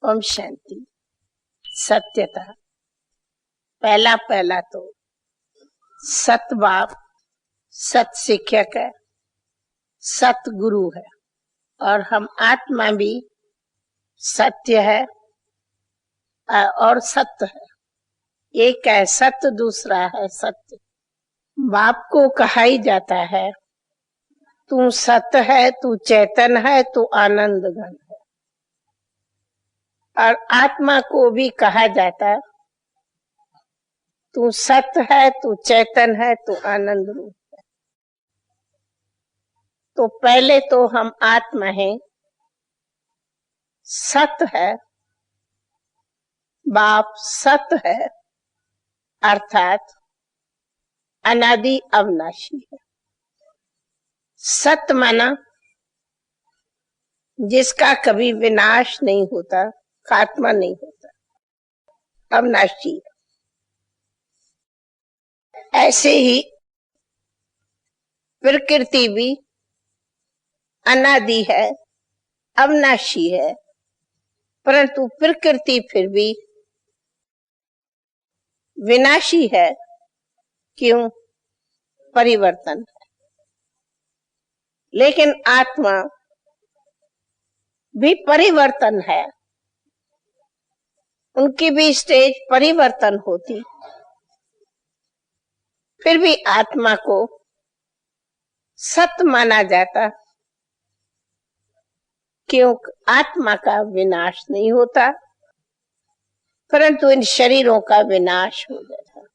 ओम शांति। सत्यता। पहला तो सत बाप, सत शिक्षक है, सत गुरु है, और हम आत्मा भी सत्य है और सत्य है। एक है सत्य, दूसरा है सत्य। बाप को कहा ही जाता है तू सत्य है, तू चेतन है, तू आनंद घन है। और आत्मा को भी कहा जाता तू सत्य है, तू चेतन है, तू आनंद रूप है। तो पहले तो हम आत्मा हैं, सत्य है, बाप सत्य है, अर्थात अनादि अविनाशी है। सत्य माना जिसका कभी विनाश नहीं होता, खात्मा नहीं होता, अविनाशी। ऐसे ही प्रकृति भी अनादि है, अविनाशी है, परंतु प्रकृति फिर भी विनाशी है। क्यों? परिवर्तन है। लेकिन आत्मा भी परिवर्तन है, उनकी भी स्टेज परिवर्तन होती, फिर भी आत्मा को सत्य माना जाता। क्यों? आत्मा का विनाश नहीं होता, परंतु इन शरीरों का विनाश हो जाता।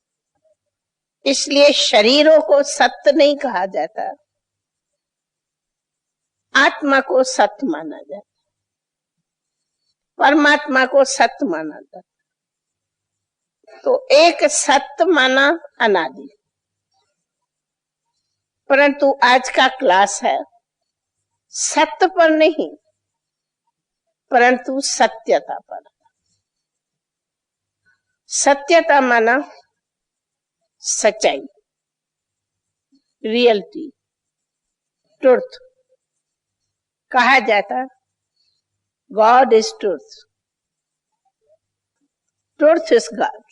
इसलिए शरीरों को सत्य नहीं कहा जाता, आत्मा को सत्य माना जाता, परमात्मा को सत्य माना जाता। तो एक सत्य माना अनादि। परंतु आज का क्लास है सत्य पर नहीं, परंतु सत्यता पर। सत्यता माना सच्चाई, रियलिटी, ट्रुथ। कहा जाता God is truth, truth is God.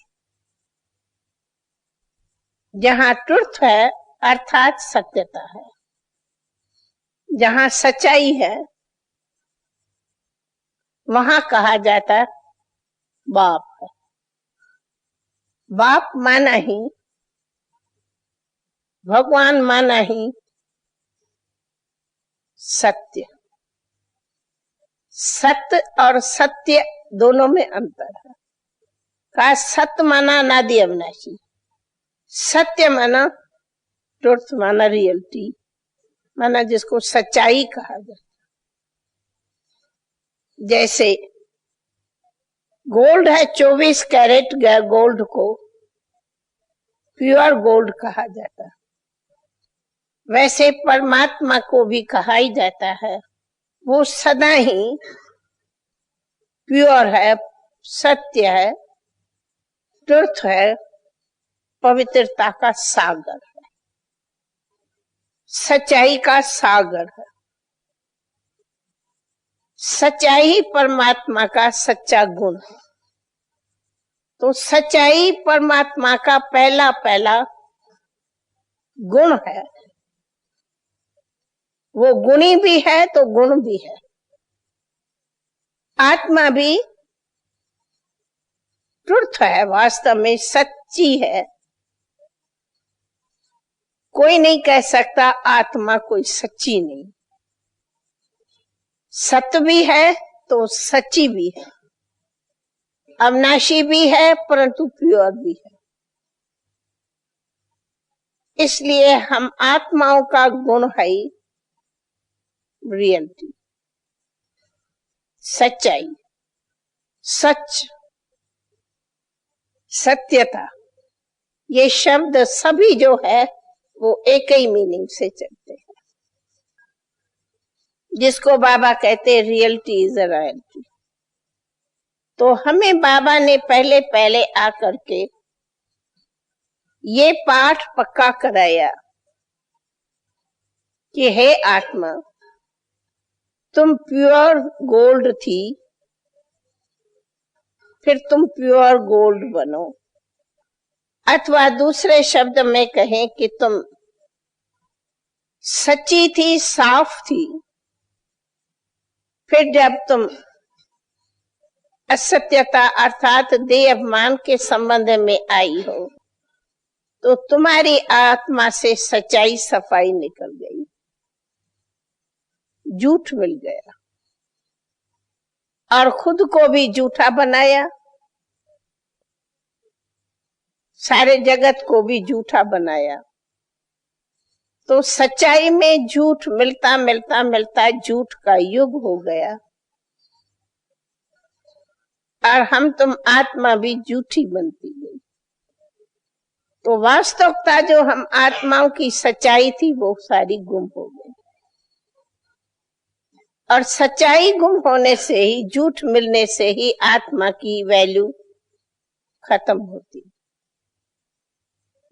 जहां ट्रुथ है अर्थात सत्यता है, जहां सच्चाई है वहां कहा जाता बाप है। बाप माना ही, भगवान माना ही सत्य। सत्य और सत्य दोनों में अंतर है। कहा सत्य माना अनादि अविनाशी, सत्य माना ट्रुथ, माना रियलिटी, माना जिसको सच्चाई कहा जाता। जैसे गोल्ड है, 24 कैरेट गोल्ड को प्योर गोल्ड कहा जाता, वैसे परमात्मा को भी कहा ही जाता है वो सदा ही प्योर है, सत्य है, ट्रुथ है, पवित्रता का सागर है, सच्चाई का सागर है। सच्चाई ही परमात्मा का सच्चा गुण है। तो सच्चाई परमात्मा का पहला गुण है। वो गुणी भी है तो गुण भी है। आत्मा भी ट्रुथ है, वास्तव में सच्ची है। कोई नहीं कह सकता आत्मा कोई सच्ची नहीं। सत्य भी है तो सच्ची भी है, अविनाशी भी है परंतु प्योर भी है। इसलिए हम आत्माओं का गुण है रियलिटी, सच्चाई, सच, सत्यता। ये शब्द सभी जो है वो एक ही मीनिंग से चलते हैं, जिसको बाबा कहते रियलिटी इज अ रियलिटी। तो हमें बाबा ने पहले आकर के ये पाठ पक्का कराया कि हे आत्मा, तुम प्योर गोल्ड थी, फिर तुम प्योर गोल्ड बनो। अथवा दूसरे शब्द में कहें कि तुम सच्ची थी, साफ थी, फिर जब तुम असत्यता अर्थात देह अभिमान के संबंध में आई हो तो तुम्हारी आत्मा से सच्चाई, सफाई निकल गई, झूठ मिल गया और खुद को भी झूठा बनाया, सारे जगत को भी झूठा बनाया। तो सच्चाई में झूठ मिलता मिलता मिलता झूठ का युग हो गया और हम तुम आत्मा भी झूठी बनती गई। तो वास्तविकता जो हम आत्माओं की सच्चाई थी वो सारी गुम हो गई और सच्चाई गुम होने से ही, झूठ मिलने से ही आत्मा की वैल्यू खत्म होती।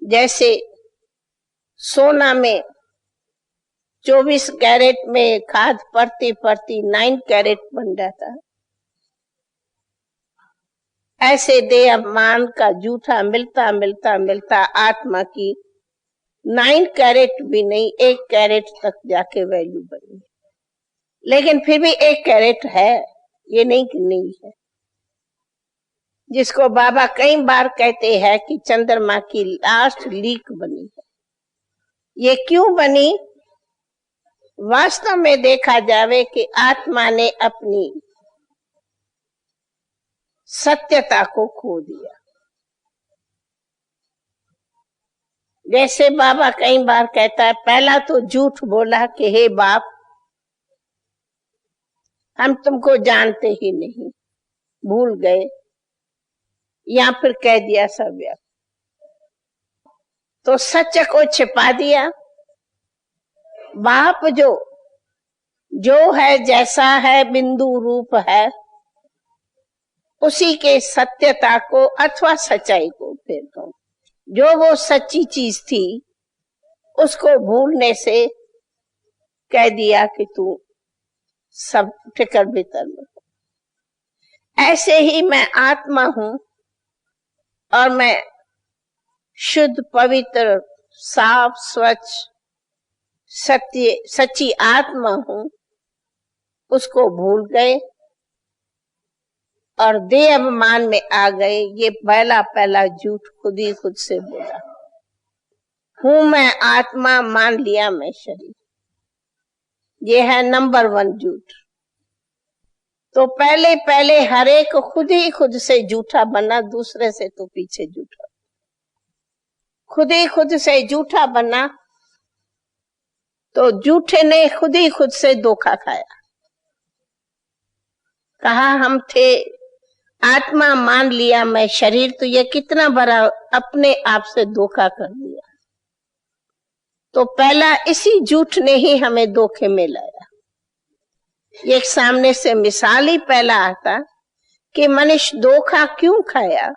जैसे सोना में 24 कैरेट में खाद पड़ती पड़ती 9 कैरेट बन जाता, ऐसे देह अभिमान का झूठा मिलता मिलता मिलता आत्मा की 9 कैरेट भी नहीं 1 कैरेट तक जाके वैल्यू बनी। लेकिन फिर भी 1 कैरेट है, ये नहीं कि नहीं है। जिसको बाबा कई बार कहते हैं कि चंद्रमा की लास्ट लीक बनी है। ये क्यों बनी? वास्तव में देखा जावे कि आत्मा ने अपनी सत्यता को खो दिया। जैसे बाबा कई बार कहता है, पहला तो झूठ बोला कि हे बाप हम तुमको जानते ही नहीं, भूल गए, या फिर कह दिया सब व्यर्थ। तो सच को छिपा दिया। बाप जो है, जैसा है, बिंदु रूप है, उसी के सत्यता को अथवा सच्चाई को फिर दो। जो वो सच्ची चीज थी उसको भूलने से कह दिया कि तू सब फिकर भीतर में। ऐसे ही मैं आत्मा हूं और मैं शुद्ध, पवित्र, साफ, स्वच्छ, सत्य, सच्ची आत्मा हूं, उसको भूल गए और देह अभिमान में आ गए। ये पहला झूठ खुद ही खुद से बोला। हूं मैं आत्मा, मान लिया मैं शरीर। ये है नंबर 1 झूठ। तो पहले हर एक खुद ही खुद से झूठा बना, दूसरे से तो पीछे झूठा। खुद ही खुद से झूठा बना तो झूठे ने खुद ही खुद से धोखा खाया। कहा हम थे आत्मा, मान लिया मैं शरीर। तो ये कितना बड़ा अपने आप से धोखा कर दिया। तो पहला इसी झूठ ने ही हमें धोखे में लाया। एक सामने से मिसाल ही पहला आता कि मनुष्य धोखा क्यों खाया,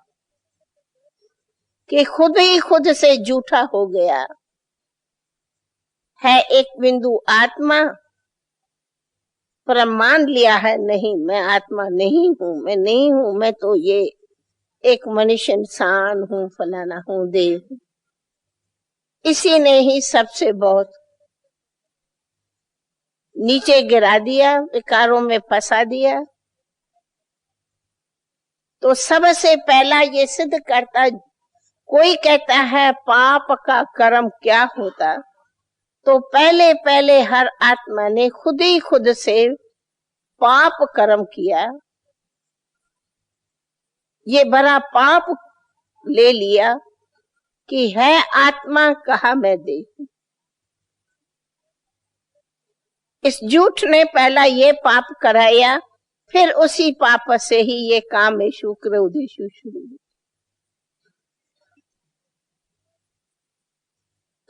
कि खुद ही खुद से झूठा हो गया है। एक बिंदु आत्मा पर मान लिया है, नहीं मैं आत्मा नहीं हूं, मैं नहीं हूं, मैं तो ये एक मनुष्य इंसान हूं, फलाना हूं, देव हूं। इसी ने ही सबसे बहुत नीचे गिरा दिया, विकारों में फंसा दिया। तो सबसे पहला ये सिद्ध करता, कोई कहता है पाप का कर्म क्या होता, तो पहले हर आत्मा ने खुद ही खुद से पाप कर्म किया। ये बड़ा पाप ले लिया कि है आत्मा, कहा मैं देह। इस झूठ ने पहला ये पाप कराया, फिर उसी पाप से ही ये कामेषु, क्रोधेषु शुरू हुआ।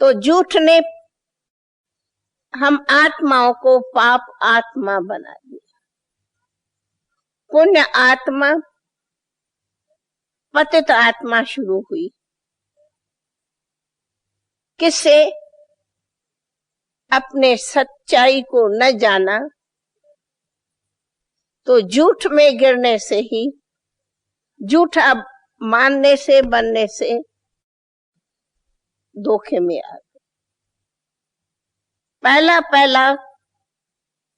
तो झूठ ने हम आत्माओं को पाप आत्मा बना दिया। पुण्य आत्मा, पतित आत्मा शुरू हुई। किससे? अपने सच्चाई को न जाना, तो झूठ में गिरने से ही झूठा मानने से बनने से धोखे में आ गए। पहला पहला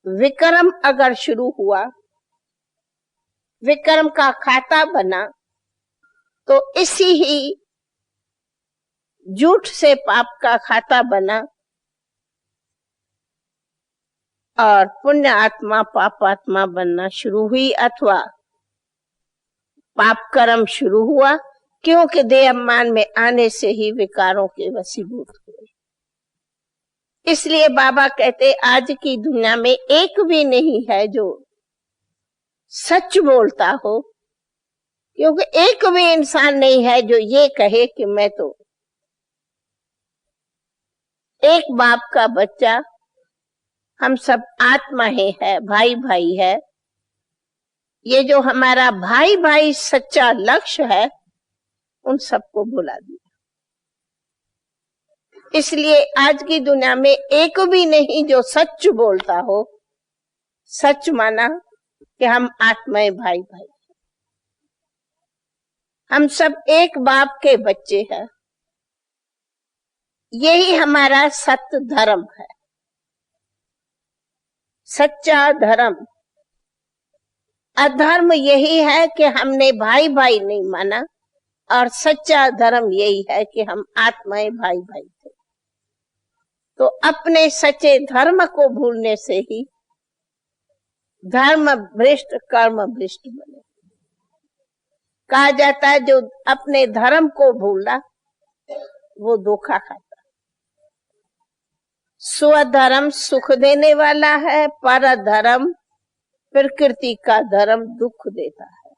विक्रम अगर शुरू हुआ, विक्रम का खाता बना, तो इसी ही झूठ से पाप का खाता बना और पुण्य आत्मा पाप आत्मा बनना शुरू हुई, अथवा पाप कर्म शुरू हुआ, क्योंकि देह अभिमान में आने से ही विकारों के वशीभूत हुए। इसलिए बाबा कहते आज की दुनिया में एक भी नहीं है जो सच बोलता हो, क्योंकि एक भी इंसान नहीं है जो ये कहे कि मैं तो एक बाप का बच्चा, हम सब आत्मा ही है, भाई भाई है। ये जो हमारा भाई भाई सच्चा लक्ष्य है, उन सबको भुला दिया। इसलिए आज की दुनिया में एक भी नहीं जो सच बोलता हो। सच माना कि हम आत्माएं भाई भाई, हम सब एक बाप के बच्चे हैं। यही हमारा सत्य धर्म है, सच्चा धर्म। अधर्म यही है कि हमने भाई भाई नहीं माना, और सच्चा धर्म यही है कि हम आत्माएं भाई भाई थे। तो अपने सच्चे धर्म को भूलने से ही धर्म भ्रष्ट कर्म भ्रष्ट बने। कहा जाता है जो अपने धर्म को भूला वो धोखा खाता। स्वधर्म सुख देने वाला है, पर धर्म प्रकृति का धर्म दुख देता है।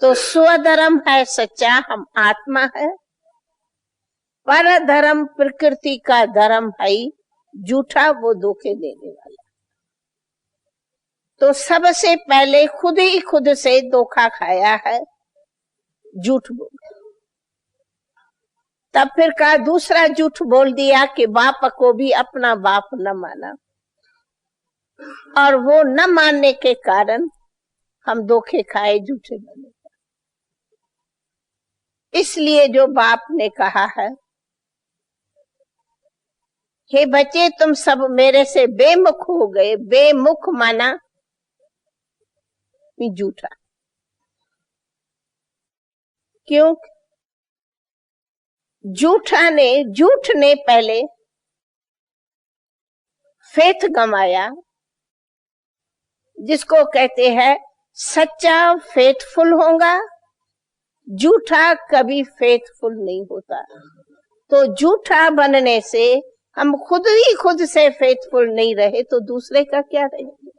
तो स्वधर्म है सच्चा, हम आत्मा है। पर धर्म प्रकृति का धर्म है झूठा, वो धोखे देने वाला। तो सबसे पहले खुद ही खुद से धोखा खाया है, झूठ बोल। तब फिर कहा दूसरा झूठ बोल दिया कि बाप को भी अपना बाप न माना, और वो न मानने के कारण हम धोखे खाए, झूठे बने। इसलिए जो बाप ने कहा है, हे बच्चे तुम सब मेरे से बेमुख हो गए। बेमुख माना झूठा। क्यों? झूठ ने पहले फेथ गंवाया, जिसको कहते हैं सच्चा फेथफुल होगा, झूठा कभी फेथफुल नहीं होता। तो झूठा बनने से हम खुद ही खुद से फेथफुल नहीं रहे, तो दूसरे का क्या रहेगा?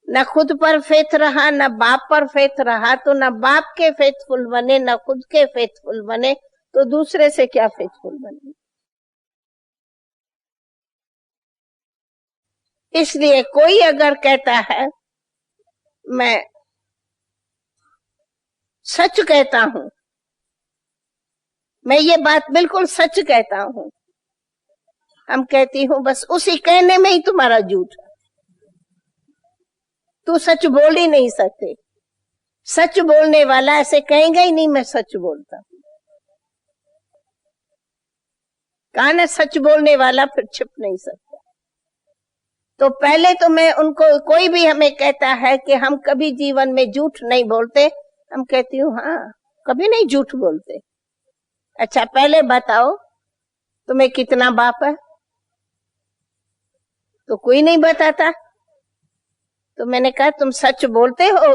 न खुद पर फेथ रहा, न बाप पर फेथ रहा, तो न बाप के फेथफुल बने, न खुद के फेथफुल बने, तो दूसरे से क्या फेथफुल बने? इसलिए कोई अगर कहता है मैं सच कहता हूं, मैं ये बात बिल्कुल सच कहता हूं, हम कहती हूं बस उसी कहने में ही तुम्हारा झूठ है। तू सच बोल ही नहीं सकते। सच बोलने वाला ऐसे कहेगा ही नहीं मैं सच बोलता हूं। कहा ना, सच बोलने वाला फिर छिप नहीं सकता। तो पहले तो मैं उनको, कोई भी हमें कहता है कि हम कभी जीवन में झूठ नहीं बोलते, हम कहती हूँ हाँ कभी नहीं झूठ बोलते। अच्छा पहले बताओ तुम्हें कितना बाप है? तो कोई नहीं बताता। तो मैंने कहा तुम सच बोलते हो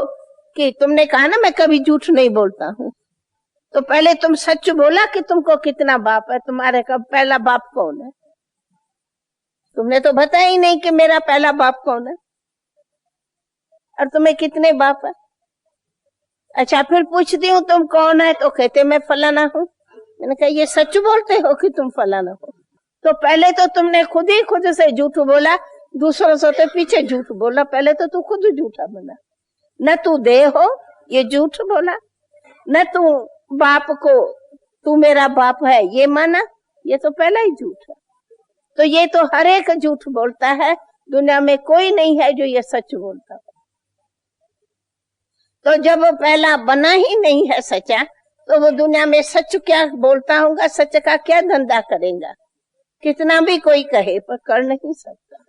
कि तुमने कहा ना मैं कभी झूठ नहीं बोलता हूँ, तो पहले तुम सच बोला कि तुमको कितना बाप है? तुम्हारे का पहला बाप कौन है? तुमने तो बताया ही नहीं कि मेरा पहला बाप कौन है, और तुम्हें कितने बाप है? अच्छा फिर पूछती हूँ तुम कौन है, तो कहते मैं फलाना हूँ। मैंने कहा ये सच बोलते हो कि तुम फलाना हो? तो पहले तो तुमने खुद ही खुद से झूठ बोला, दूसरों से तो पीछे झूठ बोला, पहले तो तू खुद झूठा बना। न तू देह हो ये झूठ बोला, न तू बाप को तू मेरा बाप है ये माना, ये तो पहला ही झूठ है। तो ये तो हर एक झूठ बोलता है, दुनिया में कोई नहीं है जो ये सच बोलता है। तो जब वो पहला बना ही नहीं है सच्चा, तो वो दुनिया में सच क्या बोलता होगा, सच का क्या धंधा करेगा? कितना भी कोई कहे पर कर नहीं सकता।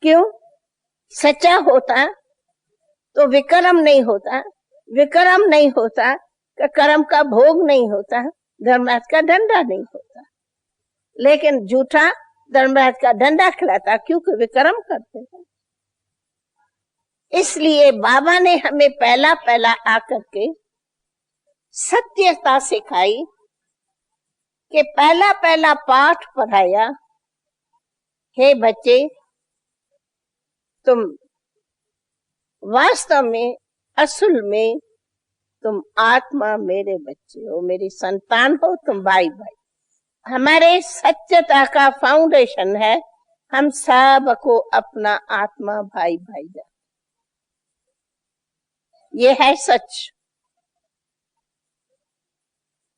क्यों? सच्चा होता तो विक्रम नहीं होता, विक्रम नहीं होता तो कर्म का भोग नहीं होता, धर्मराज का डंडा नहीं होता। लेकिन झूठा धर्मराज का डंडा खिलाता, क्योंकि विक्रम करते हैं। इसलिए बाबा ने हमें पहला पहला आकर के सत्यता सिखाई कि पहला पहला पाठ पढ़ाया, हे बच्चे, तुम वास्तव में असल में तुम आत्मा मेरे बच्चे हो, मेरी संतान हो, तुम भाई भाई। हमारे सत्यता का फाउंडेशन है हम सबको अपना आत्मा भाई भाई जान, ये है सच।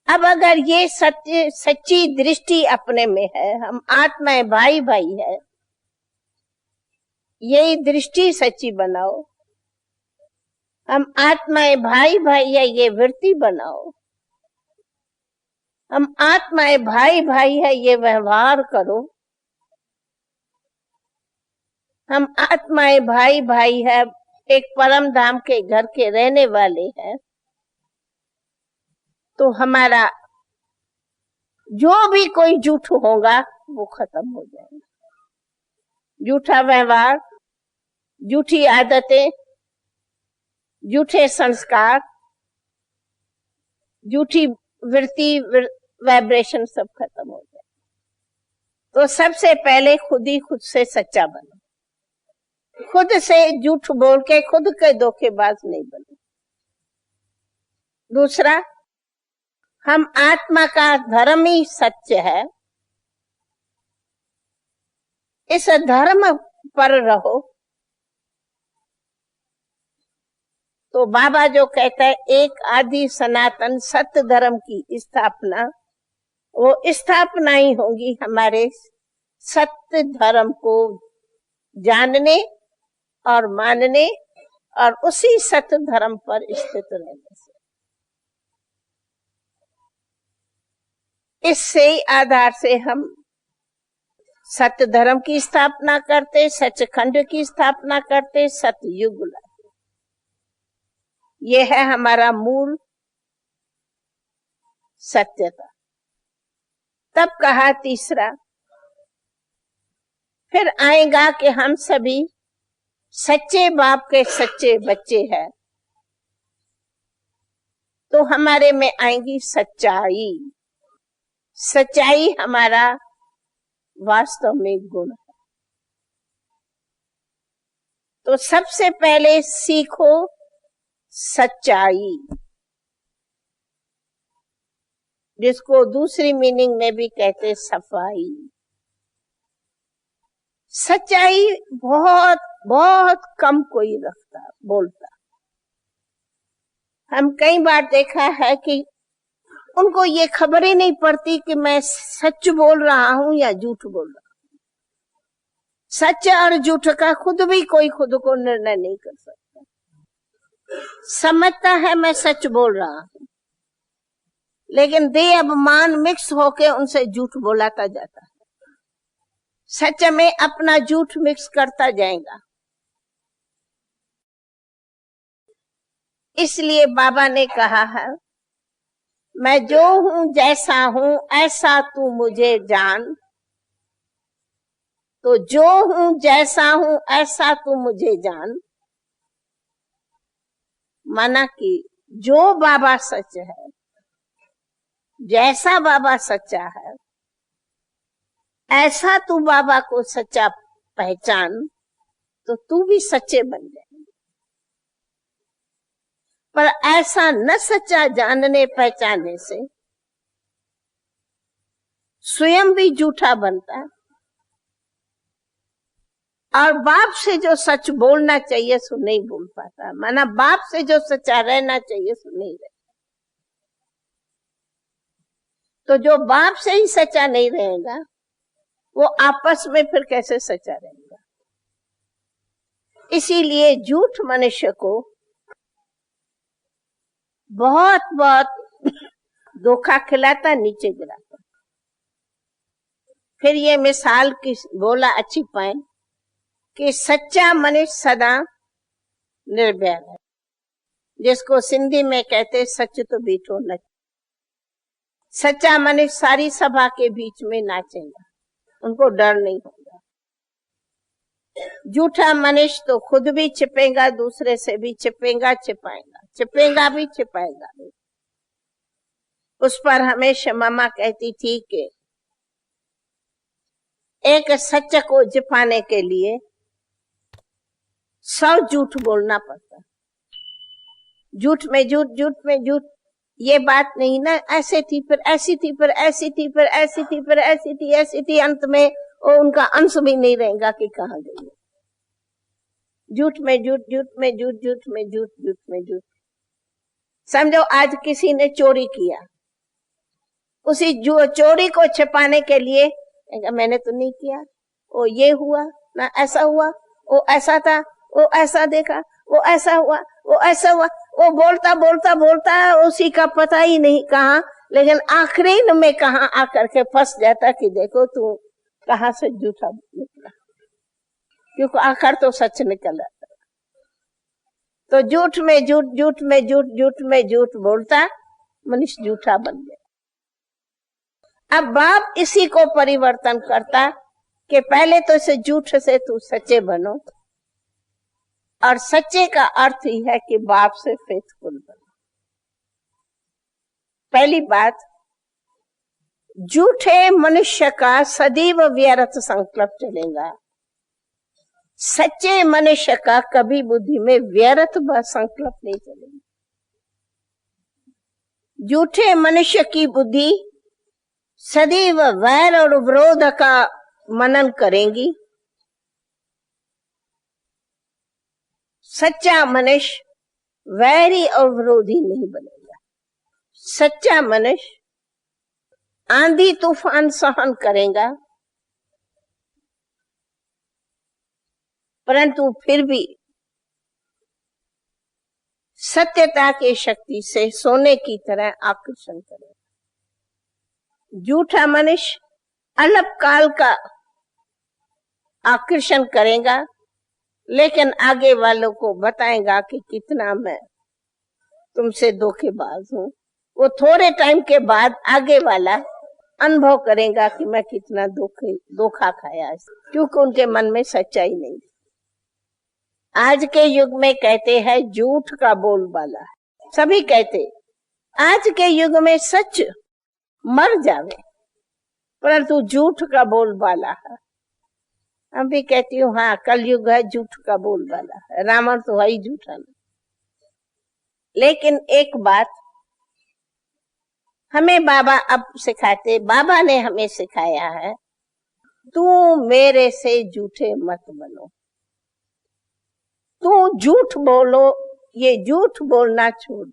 अब अगर ये सत्य सच्ची दृष्टि अपने में है, हम आत्माएं भाई भाई है, यही दृष्टि सच्ची बनाओ। हम आत्माएं भाई भाई है, ये वृत्ति बनाओ। हम आत्माएं भाई भाई है, ये व्यवहार करो। हम आत्माएं भाई भाई है, एक परम धाम के घर के रहने वाले हैं, तो हमारा जो भी कोई झूठ होगा वो खत्म हो जाएगा। झूठा व्यवहार, झूठी आदतें, झूठे संस्कार, झूठी वृत्ति, वाइब्रेशन सब खत्म हो जाए। तो सबसे पहले खुद ही खुद से सच्चा बनो, खुद से झूठ बोल के खुद के धोखेबाज नहीं बनो। दूसरा, हम आत्मा का धर्म ही सत्य है, इस धर्म पर रहो। तो बाबा जो कहता है एक आदि सनातन सत्य धर्म की स्थापना, वो स्थापना ही होगी हमारे सत्य धर्म को जानने और मानने और उसी सत्य धर्म पर स्थित रहने से। इससे आधार से हम सत्य धर्म की स्थापना करते, सचखंड की स्थापना करते, सतयुग लाते। ये है हमारा मूल सत्यता। तब कहा तीसरा, फिर आएगा कि हम सभी सच्चे बाप के सच्चे बच्चे हैं, तो हमारे में आएगी सच्चाई। सच्चाई हमारा वास्तव में गुण है। तो सबसे पहले सीखो सच्चाई, जिसको दूसरी मीनिंग में भी कहते सफाई। सच्चाई बहुत बहुत कम कोई रखता बोलता। हम कई बार देखा है कि उनको ये खबर ही नहीं पड़ती कि मैं सच बोल रहा हूं या झूठ बोल रहा हूं। सच और झूठ का खुद भी कोई खुद को निर्णय नहीं कर सकता। समझता है मैं सच बोल रहा हूं, लेकिन देह अभिमान मिक्स होके उनसे झूठ बोलाता जाता है। सच में अपना झूठ मिक्स करता जाएगा। इसलिए बाबा ने कहा है, मैं जो हूं जैसा हूं ऐसा तू मुझे जान। तो जो हूं जैसा हूं ऐसा तू मुझे जान, माना कि जो बाबा सच है, जैसा बाबा सच्चा है, ऐसा तू बाबा को सच्चा पहचान, तो तू भी सच्चे बन जाए। पर ऐसा न सच्चा जानने पहचानने से स्वयं भी झूठा बनता है, और बाप से जो सच बोलना चाहिए सो नहीं बोल पाता। माना बाप से जो सच्चा रहना चाहिए सो नहीं रहता। तो जो बाप से ही सच्चा नहीं रहेगा, वो आपस में फिर कैसे सच्चा रहेगा? इसीलिए झूठ मनुष्य को बहुत बहुत धोखा खिलाता, नीचे गिराता। फिर ये मिसाल की बोला अच्छी पॉइंट कि सच्चा मनुष्य सदा निर्भय है, जिसको सिंधी में कहते सच तो बीठो नच। सच्चा मनुष्य सारी सभा के बीच में नाचेगा, उनको डर नहीं होगा। झूठा मनुष्य तो खुद भी छिपेगा, दूसरे से भी छिपेगा, छिपेगा भी छिपाएगा भी। उस पर हमेशा मम्मा कहती थी कि एक सच को छिपाने के लिए 100 झूठ बोलना पड़ता। झूठ में झूठ, झूठ में झूठ। ये बात नहीं ना, ऐसे थी फिर ऐसी थी, फिर ऐसी थी, फिर ऐसी थी, फिर ऐसी थी, ऐसी थी, अंत में वो उनका अंश भी नहीं रहेगा कि कहाँ गई। झूठ में झूठ, झूठ में झूठ, झूठ में झूठ, झूठ में झूठ। समझो आज किसी ने चोरी किया, उसी चोरी को छिपाने के लिए मैंने तो नहीं किया, वो ये हुआ ना, ऐसा हुआ, वो ऐसा था, वो ऐसा देखा, वो ऐसा हुआ, वो ऐसा हुआ। वो बोलता बोलता बोलता उसी का पता ही नहीं कहाँ, लेकिन आखिरी में कहाँ आकर के फंस जाता कि देखो तू कहाँ से झूठा निकला, क्योंकि आखिर तो सच निकल आता। तो झूठ में झूठ, झूठ में झूठ, झूठ में झूठ बोलता मनुष्य झूठा बन गया। अब बाप इसी को परिवर्तन करता कि पहले तो इसे झूठ से तू सच्चे बनो, और सच्चे का अर्थ ही है कि बाप से फेथफुल बनो। पहली बात, झूठे मनुष्य का सदैव व्यर्थ संकल्प चलेगा, सच्चे मनुष्य का कभी बुद्धि में व्यर्थ संकल्प नहीं चलेगा। झूठे मनुष्य की बुद्धि सदैव वैर और विरोध का मनन करेंगी, सच्चा मनुष्य वैरी और विरोधी नहीं बनेगा। सच्चा मनुष्य आंधी तूफान सहन करेगा, परंतु फिर भी सत्यता की शक्ति से सोने की तरह आकर्षण करेगा। झूठा मनुष्य अल्पकाल का आकर्षण करेगा, लेकिन आगे वालों को बताएगा कि कितना मैं तुमसे धोखेबाज हूं। वो थोड़े टाइम के बाद आगे वाला अनुभव करेगा कि मैं कितना धोखा खाया, क्योंकि उनके मन में सच्चाई नहीं। आज के युग में कहते हैं झूठ का बोलबाला है, सभी कहते आज के युग में सच मर जावे, परंतु झूठ का बोलबाला है। हम भी कहती हूँ हाँ कलयुग है, झूठ का बोलबाला है, रावण तो है ही झूठा। लेकिन एक बात हमें बाबा अब सिखाते, बाबा ने हमें सिखाया है, तू मेरे से झूठे मत बनो। तू झूठ बोलो, ये झूठ बोलना छोड़ दो,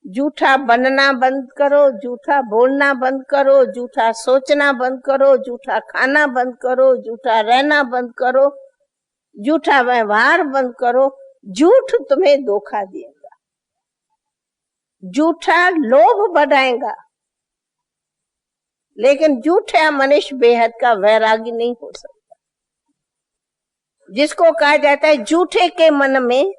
झूठा बनना बंद करो, झूठा बोलना बंद करो, झूठा सोचना बंद करो, झूठा खाना बंद करो, झूठा रहना बंद करो, झूठा व्यवहार बंद करो। झूठ तुम्हें धोखा देगा, झूठा लोभ बढ़ाएगा, लेकिन झूठा मनुष्य बेहद का वैरागी नहीं हो सकता। जिसको कहा जाता है झूठे के मन में